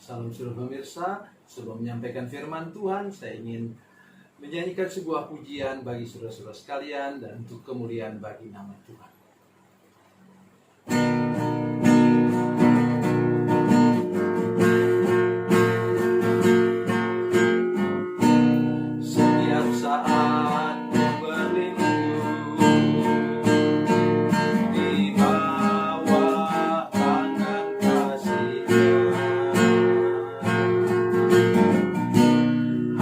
Salam seluruh pemirsa, sebelum menyampaikan firman Tuhan, saya ingin menyanyikan sebuah pujian bagi saudara-saudara sekalian dan untuk kemuliaan bagi nama Tuhan. Setiap saat ku berlindung di bawah tangan kasih-Nya.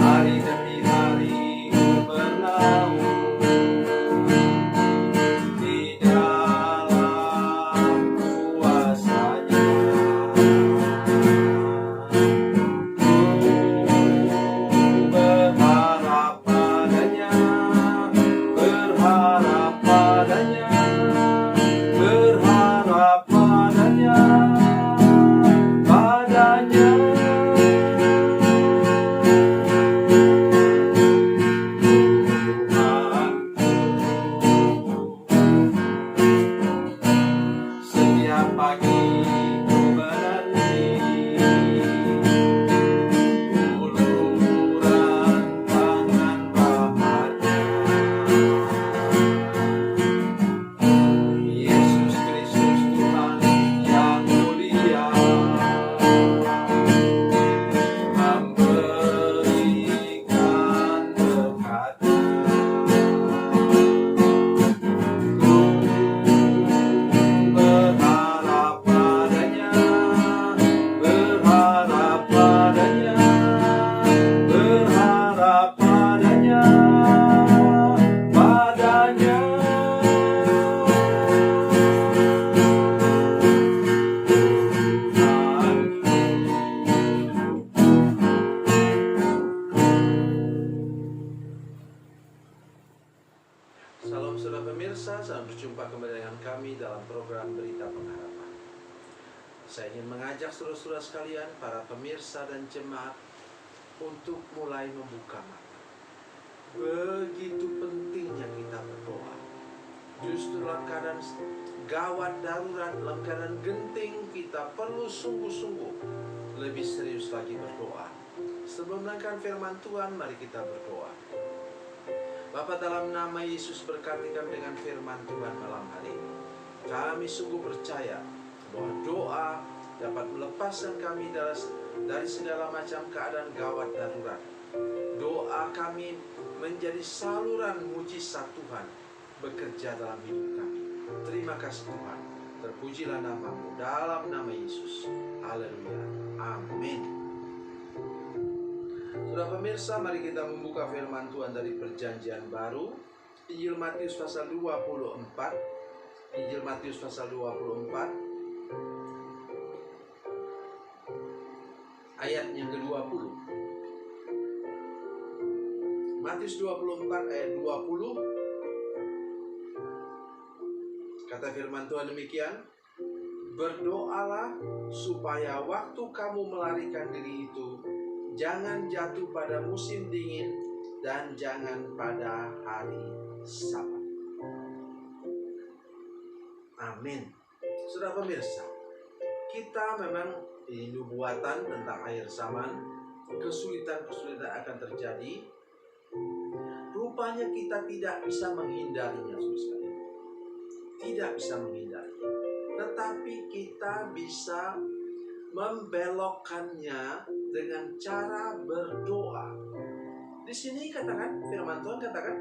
Hari demi hari ku berlalu di dalam kuasa-Nya. Berharap padanya, berharap padanya, berharap padanya, padanya. Setiap pagi ku menanti uluran tangan Bapa-Nya. Yesus Kristus Tuhan yang mulia memberikan berkat-Nya. Berharap padanya, berharap padanya, berharap padanya, padanya. Salam saudara pemirsa, salam berjumpa kembali dengan kami dalam program Berita Pengharapan. Saya ingin mengajak saudara-saudara sekalian, para pemirsa dan jemaat untuk mulai membuka mata. Begitu pentingnya kita berdoa. Justru dalam keadaan gawat darurat, dalam keadaan genting, kita perlu sungguh-sungguh lebih serius lagi berdoa. Sebelum mendengarkan firman Tuhan, mari kita berdoa. Bapa, dalam nama Yesus, berkati kami dengan firman Tuhan malam hari ini. Kami sungguh percaya bahwa doa dapat melepaskan kami dari segala macam keadaan gawat darurat. Doa kami menjadi saluran mujizat Tuhan bekerja dalam hidup kami. Terima kasih Tuhan. Terpujilah nama-Mu dalam nama Yesus. Haleluya. Amin. Saudara pemirsa, mari kita membuka firman Tuhan dari Perjanjian Baru, Injil Matius pasal 24. Injil Matius pasal 24 ayat yang ke-20. Matius 24 ayat 20. Kata firman Tuhan demikian, berdoalah supaya waktu kamu melarikan diri itu jangan jatuh pada musim dingin dan jangan pada hari Sabat. Amin. Saudara pemirsa, kita memang ini nubuatan tentang akhir zaman, kesulitan-kesulitan akan terjadi. Rupanya kita tidak bisa menghindarinya, saudara. Tidak bisa menghindarinya. Tetapi kita bisa membelokkannya dengan cara berdoa. Di sini katakan, firman Tuhan katakan,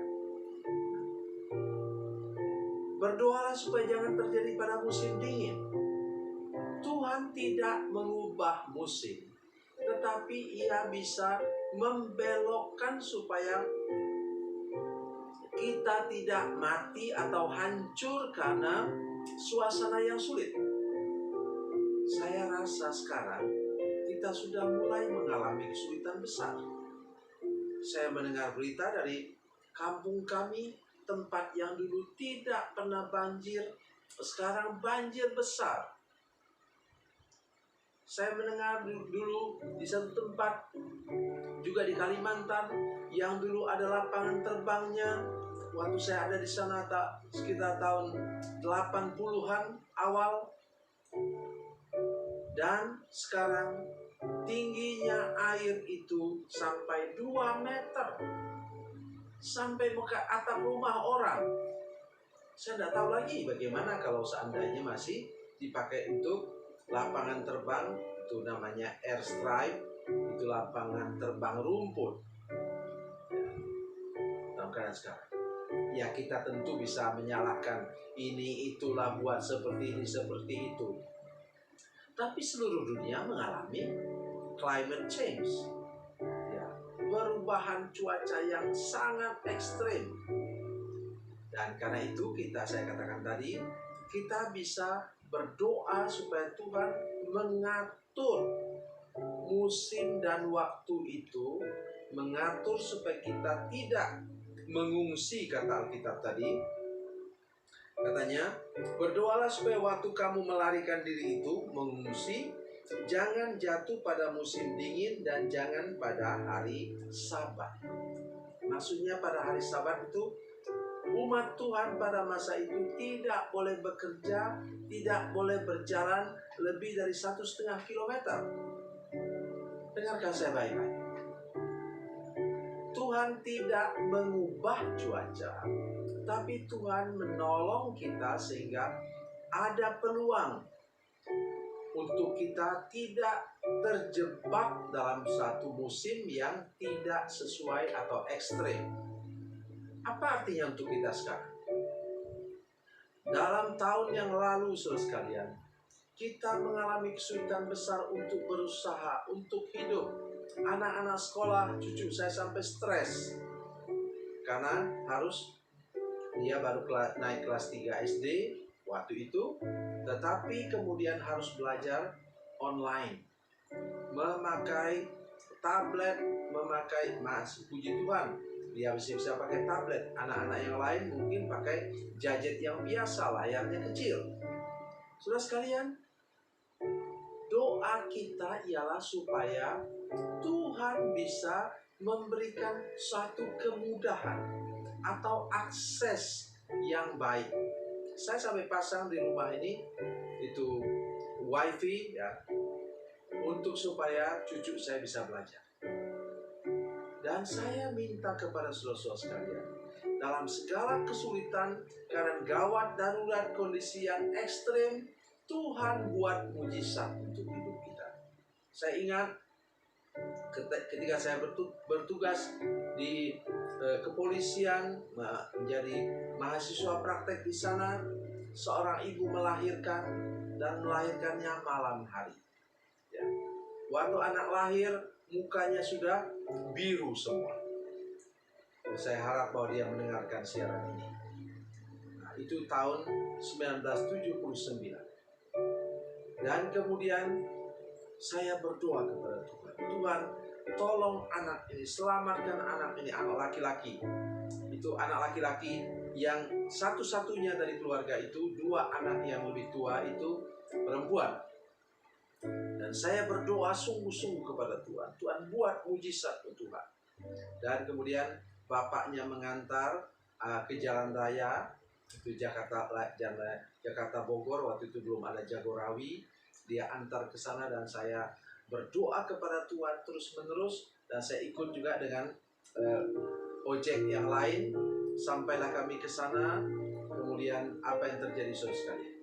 berdoalah supaya jangan terjadi pada musim dingin. Tuhan tidak mengubah musim, tetapi Ia bisa membelokkan supaya kita tidak mati atau hancur karena suasana yang sulit. Saya rasa sekarang kita sudah mulai mengalami kesulitan besar. Saya mendengar berita dari kampung kami, tempat yang dulu tidak pernah banjir, sekarang banjir besar. Saya mendengar dulu di satu tempat juga di Kalimantan yang dulu ada lapangan terbangnya. Waktu saya ada di sana sekitar tahun 80-an awal, Dan sekarang tingginya air itu sampai 2 meter, sampai ke atap rumah orang. Saya tidak tahu lagi bagaimana kalau seandainya masih dipakai untuk lapangan terbang, itu namanya airstrip, itu lapangan terbang rumput. Dalam keadaan sekarang, ya kita tentu bisa menyalahkan ini itulah buat seperti ini seperti itu. Tapi seluruh dunia mengalami climate change, ya, perubahan cuaca yang sangat ekstrim. Dan karena itu saya katakan tadi, kita bisa berdoa supaya Tuhan mengatur musim dan waktu itu, mengatur supaya kita tidak mengungsi, kata Alkitab tadi. Katanya, berdoalah supaya waktu kamu melarikan diri itu mengungsi, jangan jatuh pada musim dingin dan jangan pada hari Sabat. Maksudnya pada hari Sabat itu umat Tuhan pada masa itu tidak boleh bekerja, tidak boleh berjalan lebih dari 1,5 kilometer. Dengarkan saya baik-baik. Tuhan tidak mengubah cuaca, tapi Tuhan menolong kita sehingga ada peluang untuk kita tidak terjebak dalam satu musim yang tidak sesuai atau ekstrim. Apa artinya untuk kita sekarang? Dalam tahun yang lalu, saudara sekalian, kita mengalami kesulitan besar untuk berusaha, untuk hidup. Anak-anak sekolah, cucu saya sampai stres. Karena dia baru naik kelas 3 SD waktu itu, tetapi kemudian harus belajar online. Memakai tablet, puji Tuhan, dia bisa pakai tablet. Anak-anak yang lain mungkin pakai gadget yang biasa, layarnya kecil. Saudara sekalian, doa kita ialah supaya Tuhan bisa memberikan suatu kemudahan atau akses yang baik. Saya sampai pasang di rumah ini itu wifi, ya, untuk supaya cucu saya bisa belajar. Dan saya minta kepada saudara-saudara sekalian, dalam segala kesulitan, karena gawat, darurat, kondisi yang ekstrim, Tuhan buat mujizat untuk hidup kita. Saya ingat ketika saya bertugas di kepolisian, menjadi mahasiswa praktek di sana, seorang ibu melahirkan dan melahirkannya malam hari. Ya. Waktu anak lahir, mukanya sudah biru semua. Saya harap bahwa dia mendengarkan siaran ini. Nah, itu tahun 1979. Dan kemudian saya berdoa kepada Tuhan. Tuhan, tolong anak ini, selamatkan anak ini, anak laki-laki. Itu anak laki-laki yang satu-satunya dari keluarga itu, 2 anak yang lebih tua itu perempuan. Dan saya berdoa sungguh-sungguh kepada Tuhan. Tuhan buat mujizat untuk Tuhan. Dan kemudian bapaknya mengantar ke jalan raya, itu Jakarta Bogor, waktu itu belum ada Jagorawi. Dia antar ke sana dan saya berdoa kepada Tuhan terus-menerus. Dan saya ikut juga dengan ojek yang lain. Sampailah kami ke sana. Kemudian apa yang terjadi, saudara sekalian?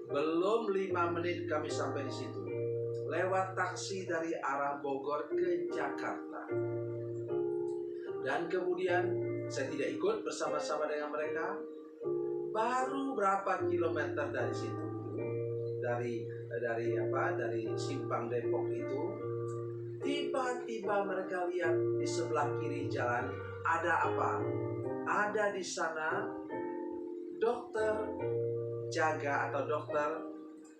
Belum 5 menit kami sampai di situ. Lewat taksi dari arah Bogor ke Jakarta. Dan kemudian saya tidak ikut bersama-sama dengan mereka. Baru berapa kilometer dari situ, dari simpang Depok itu, tiba-tiba mereka lihat di sebelah kiri jalan ada apa? Ada di sana dokter jaga atau dokter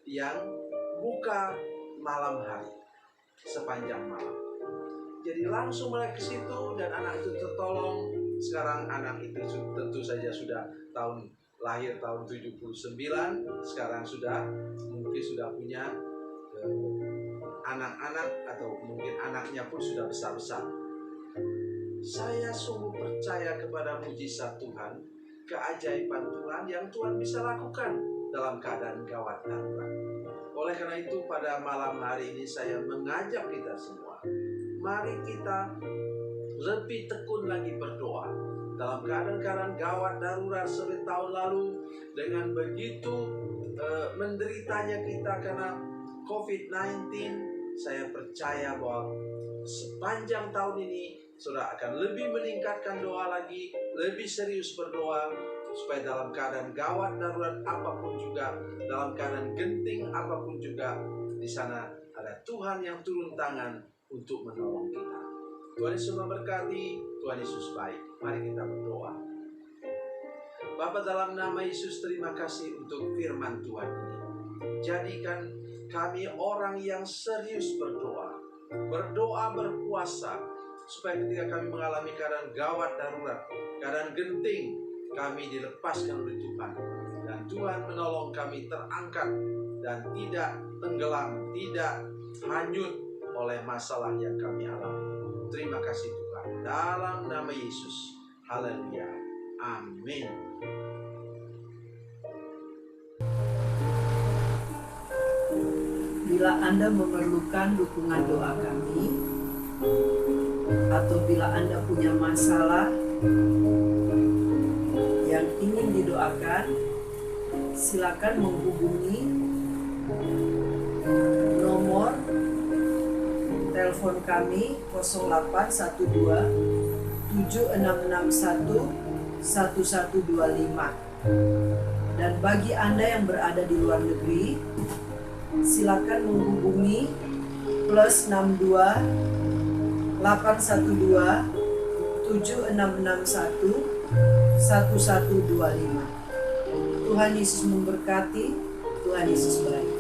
yang buka malam hari, sepanjang malam. Jadi langsung mereka ke situ dan anak itu tertolong. Sekarang anak itu tentu saja sudah lahir tahun 79, sekarang mungkin sudah punya anak-anak atau mungkin anaknya pun sudah besar-besar. Saya sungguh percaya kepada mujizat Tuhan, keajaiban Tuhan yang Tuhan bisa lakukan dalam keadaan gawat darurat. Oleh karena itu pada malam hari ini saya mengajak kita semua, mari kita lebih tekun lagi berdoa. Dalam keadaan-keadaan gawat darurat seperti tahun lalu, dengan begitu menderitanya kita karena COVID-19, saya percaya bahwa sepanjang tahun ini saudara akan lebih meningkatkan doa lagi, lebih serius berdoa, supaya dalam keadaan gawat darurat apapun juga, dalam keadaan genting apapun juga, di sana ada Tuhan yang turun tangan untuk menolong kita. Tuhan Yesus memberkati, Tuhan Yesus baik. Mari kita berdoa. Bapa, dalam nama Yesus, terima kasih untuk firman Tuhan ini. Jadikan kami orang yang serius berdoa, berpuasa, supaya ketika kami mengalami keadaan gawat darurat, keadaan genting, kami dilepaskan oleh Tuhan. Dan Tuhan menolong kami terangkat dan tidak tenggelam, tidak hanyut oleh masalah yang kami alami. Terima kasih Tuhan. Dalam nama Yesus. Haleluya. Amin. Bila Anda memerlukan dukungan doa kami, atau bila Anda punya masalah yang ingin didoakan, silakan menghubungi nomor telepon kami 0812 7661 1125. Dan bagi Anda yang berada di luar negeri, silakan menghubungi +62 812 7661 1125. Tuhan Yesus memberkati, Tuhan Yesus baik.